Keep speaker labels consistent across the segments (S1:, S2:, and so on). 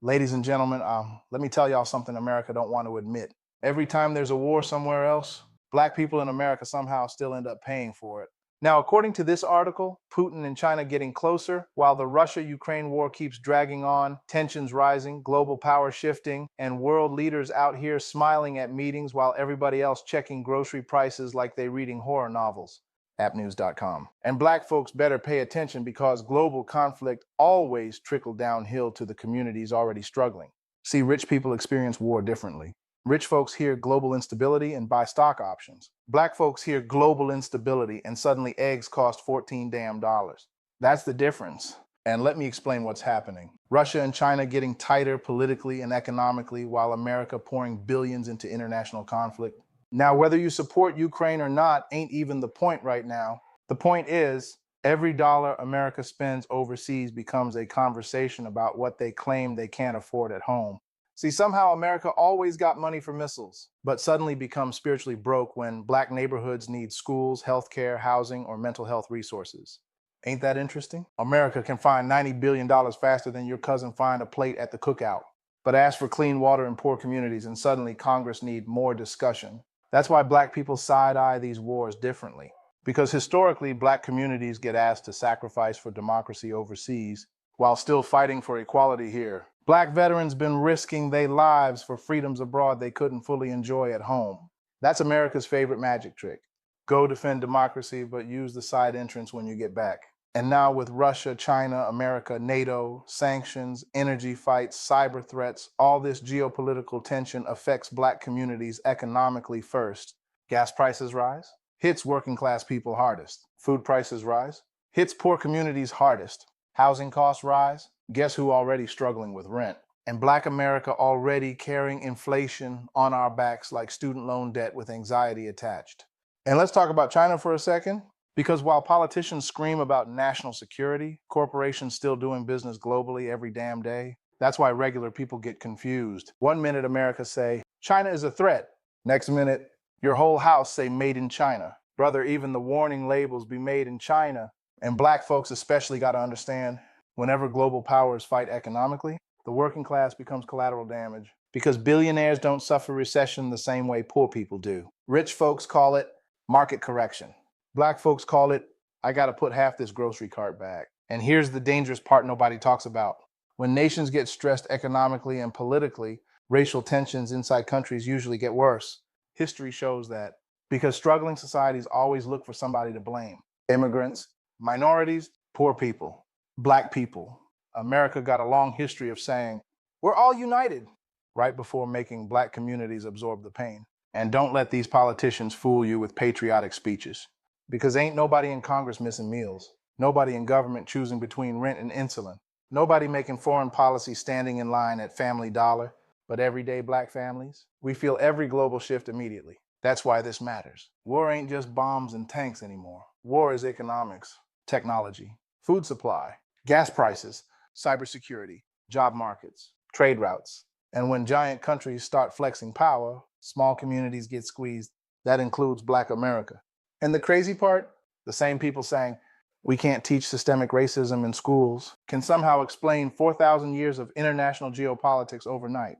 S1: Ladies and gentlemen, let me tell y'all something America don't want to admit. Every time there's a war somewhere else, black people in America somehow still end up paying for it. Now, according to this article, Putin and China getting closer, while the Russia-Ukraine war keeps dragging on, tensions rising, global power shifting, and world leaders out here smiling at meetings while everybody else checking grocery prices like they reading horror novels. Appnews.com. And black folks better pay attention because global conflict always trickled downhill to the communities already struggling. See, rich people experience war differently. Rich folks hear global instability and buy stock options. Black folks hear global instability and suddenly eggs cost 14 damn dollars. That's the difference. And let me explain what's happening. Russia and China getting tighter politically and economically while America pouring billions into international conflict. Now, whether you support Ukraine or not ain't even the point right now. The point is, every dollar America spends overseas becomes a conversation about what they claim they can't afford at home. See, somehow America always got money for missiles, but suddenly becomes spiritually broke when black neighborhoods need schools, healthcare, housing, or mental health resources. Ain't that interesting? America can find $90 billion faster than your cousin find a plate at the cookout. But ask for clean water in poor communities and suddenly Congress need more discussion. That's why black people side-eye these wars differently. Because historically, black communities get asked to sacrifice for democracy overseas while still fighting for equality here. Black veterans been risking their lives for freedoms abroad they couldn't fully enjoy at home. That's America's favorite magic trick. Go defend democracy, but use the side entrance when you get back. And now with Russia, China, America, NATO, sanctions, energy fights, cyber threats, all this geopolitical tension affects black communities economically first. Gas prices rise, hits working class people hardest. Food prices rise, hits poor communities hardest. Housing costs rise, guess who already struggling with rent? And black America already carrying inflation on our backs like student loan debt with anxiety attached. And let's talk about China for a second. Because while politicians scream about national security, corporations still doing business globally every damn day. That's why regular people get confused. One minute America say, China is a threat. Next minute, your whole house say made in China. Brother, even the warning labels be made in China. And black folks especially got to understand, whenever global powers fight economically, the working class becomes collateral damage. Because billionaires don't suffer recession the same way poor people do. Rich folks call it market correction. Black folks call it, I gotta put half this grocery cart back. And here's the dangerous part nobody talks about. When nations get stressed economically and politically, racial tensions inside countries usually get worse. History shows that. Because struggling societies always look for somebody to blame. Immigrants, minorities, poor people, black people. America got a long history of saying, we're all united, right before making black communities absorb the pain. And don't let these politicians fool you with patriotic speeches. Because ain't nobody in Congress missing meals. Nobody in government choosing between rent and insulin. Nobody making foreign policy standing in line at Family Dollar. But everyday black families, we feel every global shift immediately. That's why this matters. War ain't just bombs and tanks anymore. War is economics, technology, food supply, gas prices, cybersecurity, job markets, trade routes. And when giant countries start flexing power, small communities get squeezed. That includes black America. And the crazy part, the same people saying, we can't teach systemic racism in schools, can somehow explain 4,000 years of international geopolitics overnight.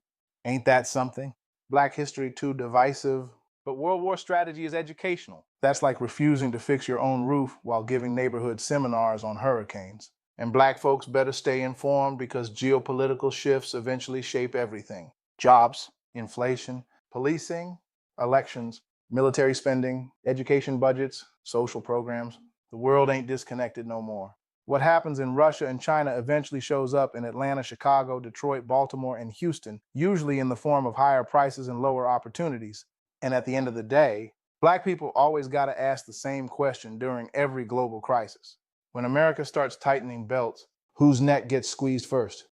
S1: Ain't that something? Black history too divisive, but World War strategy is educational. That's like refusing to fix your own roof while giving neighborhood seminars on hurricanes. And black folks better stay informed because geopolitical shifts eventually shape everything. Jobs, inflation, policing, elections, military spending, education budgets, social programs. The world ain't disconnected no more. What happens in Russia and China eventually shows up in Atlanta, Chicago, Detroit, Baltimore, and Houston, usually in the form of higher prices and lower opportunities. And at the end of the day, black people always got to ask the same question during every global crisis. When America starts tightening belts, whose neck gets squeezed first?